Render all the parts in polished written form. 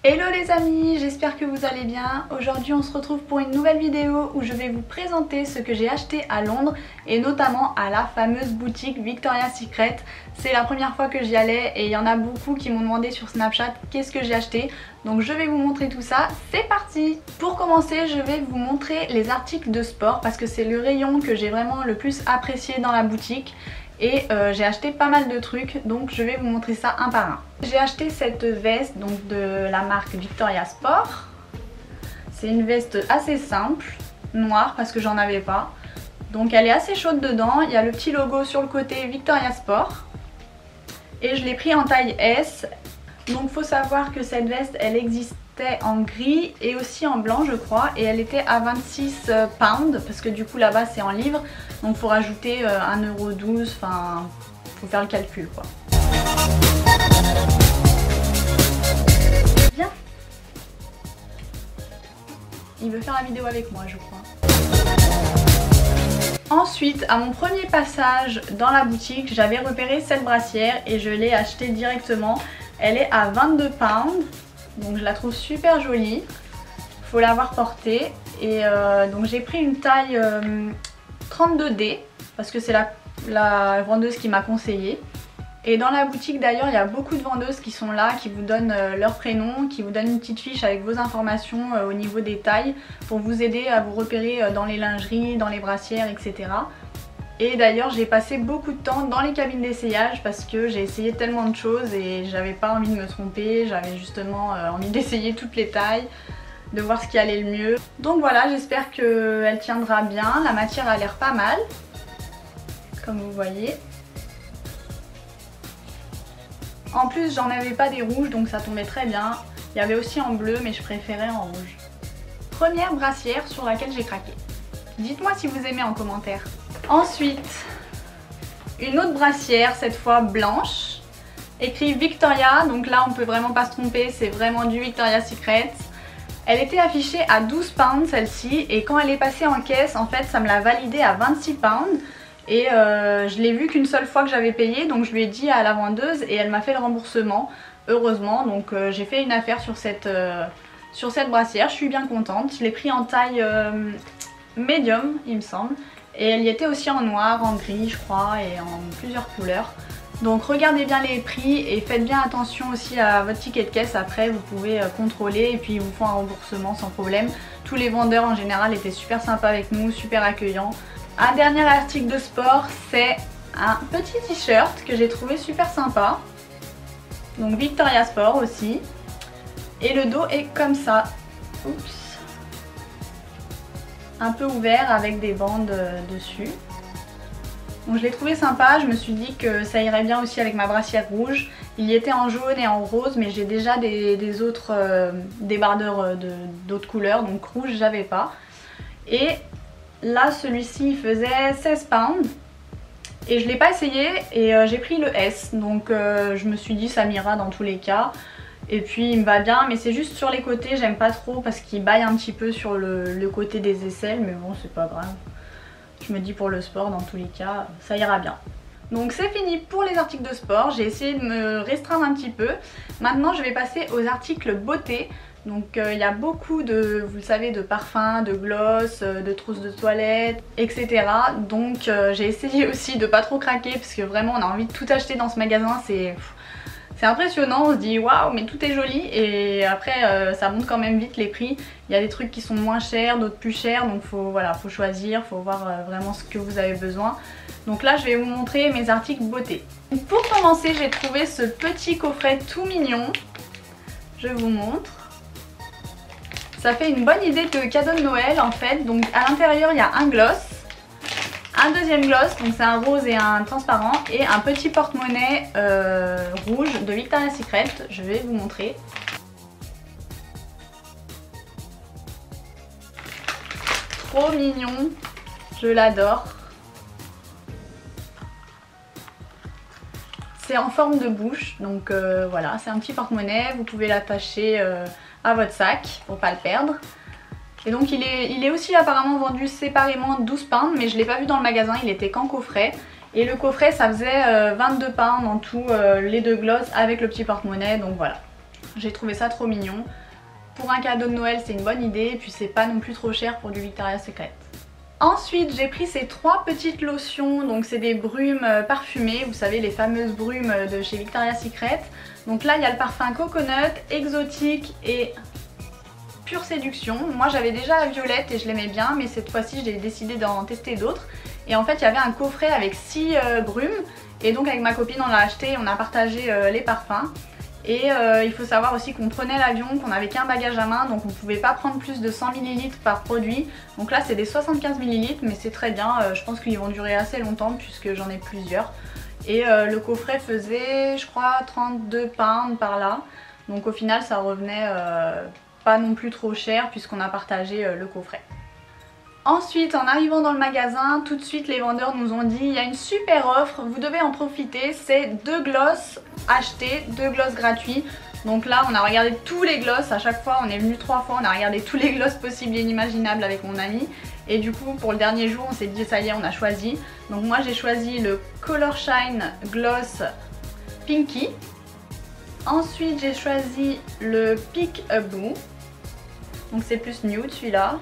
Hello les amis, j'espère que vous allez bien. Aujourd'hui on se retrouve pour une nouvelle vidéo où je vais vous présenter ce que j'ai acheté à Londres et notamment à la fameuse boutique Victoria's Secret. C'est la première fois que j'y allais et il y en a beaucoup qui m'ont demandé sur Snapchat qu'est-ce que j'ai acheté. Donc je vais vous montrer tout ça, c'est parti! Pour commencer, je vais vous montrer les articles de sport parce que c'est le rayon que j'ai vraiment le plus apprécié dans la boutique. Et j'ai acheté pas mal de trucs, donc je vais vous montrer ça un par un. J'ai acheté cette veste donc de la marque Victoria's Sport. C'est une veste assez simple, noire parce que j'en avais pas. Donc elle est assez chaude dedans, il y a le petit logo sur le côté Victoria's Sport. Et je l'ai pris en taille S. Donc faut savoir que cette veste elle existait en gris et aussi en blanc je crois, et elle était à 26 pounds parce que du coup là-bas c'est en livres, donc faut rajouter 1,12€, enfin faut faire le calcul quoi. Viens. Il veut faire la vidéo avec moi je crois. Ensuite, à mon premier passage dans la boutique, j'avais repéré cette brassière et je l'ai achetée directement. Elle est à 22 pounds, donc je la trouve super jolie. Faut l'avoir portée. Et donc j'ai pris une taille 32D parce que c'est la vendeuse qui m'a conseillé. Et dans la boutique d'ailleurs, il y a beaucoup de vendeuses qui sont là, qui vous donnent leur prénom, qui vous donnent une petite fiche avec vos informations au niveau des tailles pour vous aider à vous repérer dans les lingeries, dans les brassières, etc. Et d'ailleurs j'ai passé beaucoup de temps dans les cabines d'essayage parce que j'ai essayé tellement de choses et j'avais pas envie de me tromper, j'avais justement envie d'essayer toutes les tailles, de voir ce qui allait le mieux. Donc voilà, j'espère qu'elle tiendra bien, la matière a l'air pas mal, comme vous voyez. En plus j'en avais pas des rouges donc ça tombait très bien, il y avait aussi en bleu mais je préférais en rouge. Première brassière sur laquelle j'ai craqué. Dites-moi si vous aimez en commentaire. Ensuite, une autre brassière, cette fois blanche, écrit Victoria, donc là on peut vraiment pas se tromper, c'est vraiment du Victoria's Secret. Elle était affichée à 12 pounds celle-ci et quand elle est passée en caisse, en fait ça me l'a validée à 26 pounds. Et je l'ai vue qu'une seule fois que j'avais payé, donc je lui ai dit à la vendeuse et elle m'a fait le remboursement, heureusement. Donc j'ai fait une affaire sur cette brassière, je suis bien contente. Je l'ai pris en taille médium il me semble. Et elle y était aussi en noir, en gris je crois et en plusieurs couleurs. Donc regardez bien les prix et faites bien attention aussi à votre ticket de caisse après, vous pouvez contrôler et puis ils vous font un remboursement sans problème. Tous les vendeurs en général étaient super sympas avec nous, super accueillants. Un dernier article de sport, c'est un petit t-shirt que j'ai trouvé super sympa. Donc Victoria's Sport aussi. Et le dos est comme ça. Oups. Un peu ouvert avec des bandes dessus. Donc je l'ai trouvé sympa, je me suis dit que ça irait bien aussi avec ma brassière rouge. Il y était en jaune et en rose mais j'ai déjà des autres débardeurs d'autres couleurs, donc rouge j'avais pas. Et là celui-ci il faisait 16 pounds et je l'ai pas essayé et j'ai pris le S, donc je me suis dit ça m'ira dans tous les cas. Et puis il me va bien, mais c'est juste sur les côtés, j'aime pas trop parce qu'il baille un petit peu sur le côté des aisselles, mais bon c'est pas grave. Je me dis pour le sport dans tous les cas, ça ira bien. Donc c'est fini pour les articles de sport, j'ai essayé de me restreindre un petit peu. Maintenant je vais passer aux articles beauté. Donc il y a beaucoup de, vous le savez, de parfums, de gloss, de trousses de toilette, etc. Donc j'ai essayé aussi de pas trop craquer parce que vraiment on a envie de tout acheter dans ce magasin, c'est impressionnant, on se dit waouh mais tout est joli et après ça monte quand même vite les prix. Il y a des trucs qui sont moins chers, d'autres plus chers, donc faut choisir, faut voir vraiment ce que vous avez besoin. Donc là je vais vous montrer mes articles beauté. Pour commencer j'ai trouvé ce petit coffret tout mignon, je vous montre. Ça fait une bonne idée de cadeau de Noël en fait, donc à l'intérieur il y a un gloss. Un deuxième gloss, donc c'est un rose et un transparent, et un petit porte-monnaie rouge de Victoria's Secret, je vais vous montrer. Trop mignon, je l'adore. C'est en forme de bouche, donc voilà, c'est un petit porte-monnaie, vous pouvez l'attacher à votre sac pour pas le perdre. Et donc il est aussi apparemment vendu séparément 12 pounds, mais je l'ai pas vu dans le magasin, il était qu'en coffret. Et le coffret ça faisait 22 pounds en tout, les deux glosses avec le petit porte-monnaie, donc voilà. J'ai trouvé ça trop mignon. Pour un cadeau de Noël c'est une bonne idée et puis c'est pas non plus trop cher pour du Victoria's Secret. Ensuite j'ai pris ces 3 petites lotions, donc c'est des brumes parfumées, vous savez les fameuses brumes de chez Victoria's Secret. Donc là il y a le parfum Coconut, Exotique et Pure Séduction. Moi j'avais déjà la violette et je l'aimais bien, mais cette fois-ci j'ai décidé d'en tester d'autres. Et en fait il y avait un coffret avec 6 brumes et donc avec ma copine on l'a acheté et on a partagé les parfums. Et il faut savoir aussi qu'on prenait l'avion, qu'on n'avait qu'un bagage à main, donc on ne pouvait pas prendre plus de 100 ml par produit. Donc là c'est des 75 ml, mais c'est très bien, je pense qu'ils vont durer assez longtemps puisque j'en ai plusieurs. Et le coffret faisait je crois 32 pounds par là, donc au final ça revenait pas non plus trop cher puisqu'on a partagé le coffret. Ensuite en arrivant dans le magasin, tout de suite les vendeurs nous ont dit il y a une super offre, vous devez en profiter, c'est 2 glosses achetés, 2 glosses gratuits. Donc là on a regardé tous les glosses, à chaque fois on est venu 3 fois, on a regardé tous les glosses possibles et inimaginables avec mon ami. Et du coup pour le dernier jour on s'est dit ça y est on a choisi. Donc moi j'ai choisi le Color Shine Gloss Pinky. Ensuite j'ai choisi le Peek-a-Boo. Donc c'est plus nude celui-là.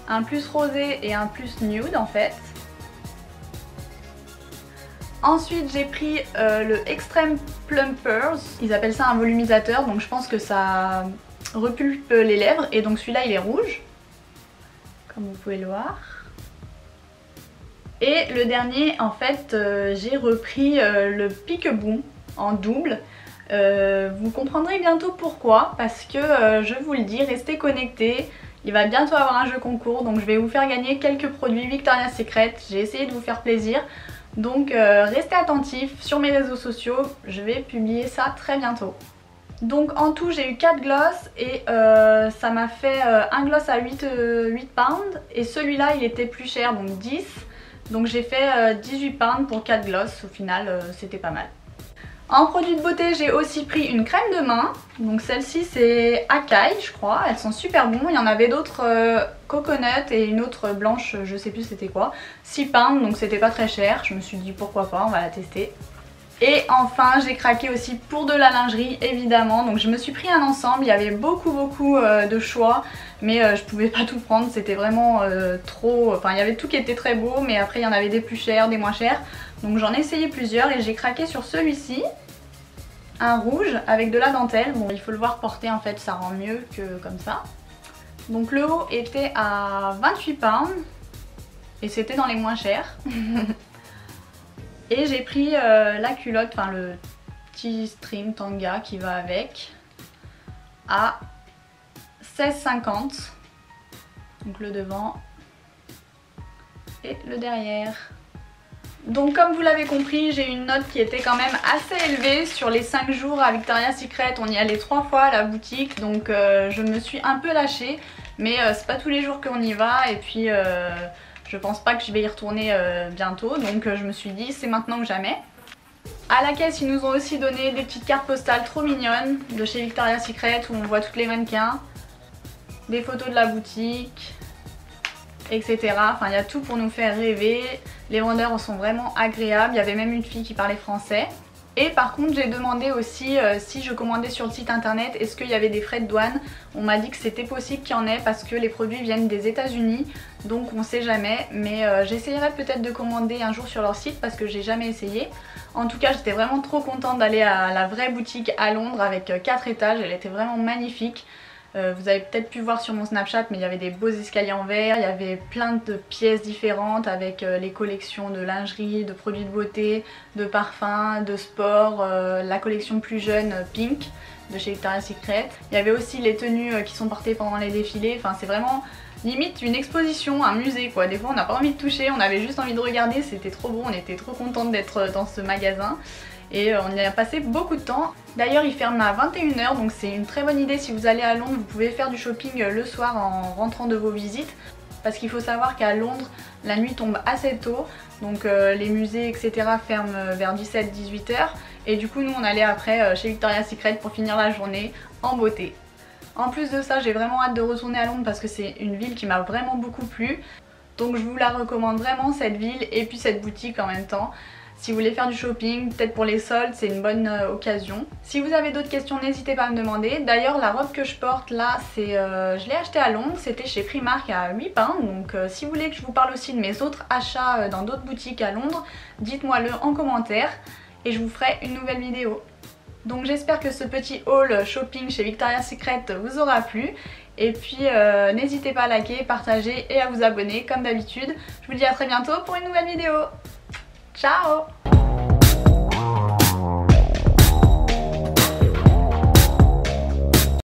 Un plus rosé et un plus nude en fait. Ensuite j'ai pris le Extreme Plumpers. Ils appellent ça un volumisateur, donc je pense que ça repulpe les lèvres. Et donc celui-là il est rouge, comme vous pouvez le voir. Et le dernier en fait j'ai repris le Peek-a-Boo en double. Vous comprendrez bientôt pourquoi, parce que je vous le dis, restez connectés. Il va bientôt avoir un jeu concours, donc je vais vous faire gagner quelques produits Victoria's Secret. J'ai essayé de vous faire plaisir, donc restez attentifs sur mes réseaux sociaux, je vais publier ça très bientôt. Donc en tout j'ai eu 4 glosses et ça m'a fait un gloss à 8 pounds et celui-là il était plus cher, donc 10. Donc j'ai fait 18 pounds pour 4 glosses, au final c'était pas mal. En produit de beauté j'ai aussi pris une crème de main, donc celle-ci c'est Akai je crois, elles sont super bons, il y en avait d'autres coconut et une autre blanche, je sais plus c'était quoi, 6 pounds donc c'était pas très cher, je me suis dit pourquoi pas, on va la tester. Et enfin j'ai craqué aussi pour de la lingerie évidemment, donc je me suis pris un ensemble, il y avait beaucoup de choix mais je pouvais pas tout prendre, c'était vraiment trop, enfin il y avait tout qui était très beau mais après il y en avait des plus chers, des moins chers. Donc j'en ai essayé plusieurs et j'ai craqué sur celui-ci, un rouge avec de la dentelle. Bon il faut le voir porter en fait, ça rend mieux que comme ça. Donc le haut était à 28 pounds et c'était dans les moins chers. Et j'ai pris la culotte, enfin le petit string tanga qui va avec, à 16,50. Donc le devant et le derrière. Donc comme vous l'avez compris, j'ai une note qui était quand même assez élevée sur les 5 jours à Victoria's Secret. On y allait 3 fois à la boutique, donc je me suis un peu lâchée. Mais c'est pas tous les jours qu'on y va et puis je pense pas que je vais y retourner bientôt. Donc je me suis dit c'est maintenant ou jamais. À la caisse ils nous ont aussi donné des petites cartes postales trop mignonnes de chez Victoria's Secret où on voit toutes les mannequins, des photos de la boutique, etc. Enfin il y a tout pour nous faire rêver. Les vendeurs sont vraiment agréables, il y avait même une fille qui parlait français. Et par contre j'ai demandé aussi si je commandais sur le site internet est-ce qu'il y avait des frais de douane. On m'a dit que c'était possible qu'il y en ait parce que les produits viennent des États-Unis, donc on sait jamais. Mais j'essayerai peut-être de commander un jour sur leur site parce que j'ai jamais essayé. En tout cas j'étais vraiment trop contente d'aller à la vraie boutique à Londres avec 4 étages, elle était vraiment magnifique. Vous avez peut-être pu voir sur mon Snapchat mais il y avait des beaux escaliers en verre, il y avait plein de pièces différentes avec les collections de lingerie, de produits de beauté, de parfums, de sport, la collection plus jeune Pink de chez Victoria's Secret. Il y avait aussi les tenues qui sont portées pendant les défilés, enfin c'est vraiment limite une exposition, un musée quoi. Des fois on n'a pas envie de toucher, on avait juste envie de regarder, c'était trop beau, on était trop contente d'être dans ce magasin. Et on y a passé beaucoup de temps. D'ailleurs il ferme à 21 h donc c'est une très bonne idée si vous allez à Londres, vous pouvez faire du shopping le soir en rentrant de vos visites. Parce qu'il faut savoir qu'à Londres la nuit tombe assez tôt, donc les musées etc ferment vers 17-18 h. Et du coup nous on allait après chez Victoria's Secret pour finir la journée en beauté. En plus de ça j'ai vraiment hâte de retourner à Londres parce que c'est une ville qui m'a vraiment beaucoup plu. Donc je vous la recommande vraiment cette ville et puis cette boutique en même temps. Si vous voulez faire du shopping, peut-être pour les soldes, c'est une bonne occasion. Si vous avez d'autres questions, n'hésitez pas à me demander. D'ailleurs, la robe que je porte là, je l'ai achetée à Londres, c'était chez Primark à 8 pounds. Donc si vous voulez que je vous parle aussi de mes autres achats dans d'autres boutiques à Londres, dites-moi le en commentaire et je vous ferai une nouvelle vidéo. Donc j'espère que ce petit haul shopping chez Victoria's Secret vous aura plu. Et puis n'hésitez pas à liker, partager et à vous abonner comme d'habitude. Je vous dis à très bientôt pour une nouvelle vidéo. Ciao!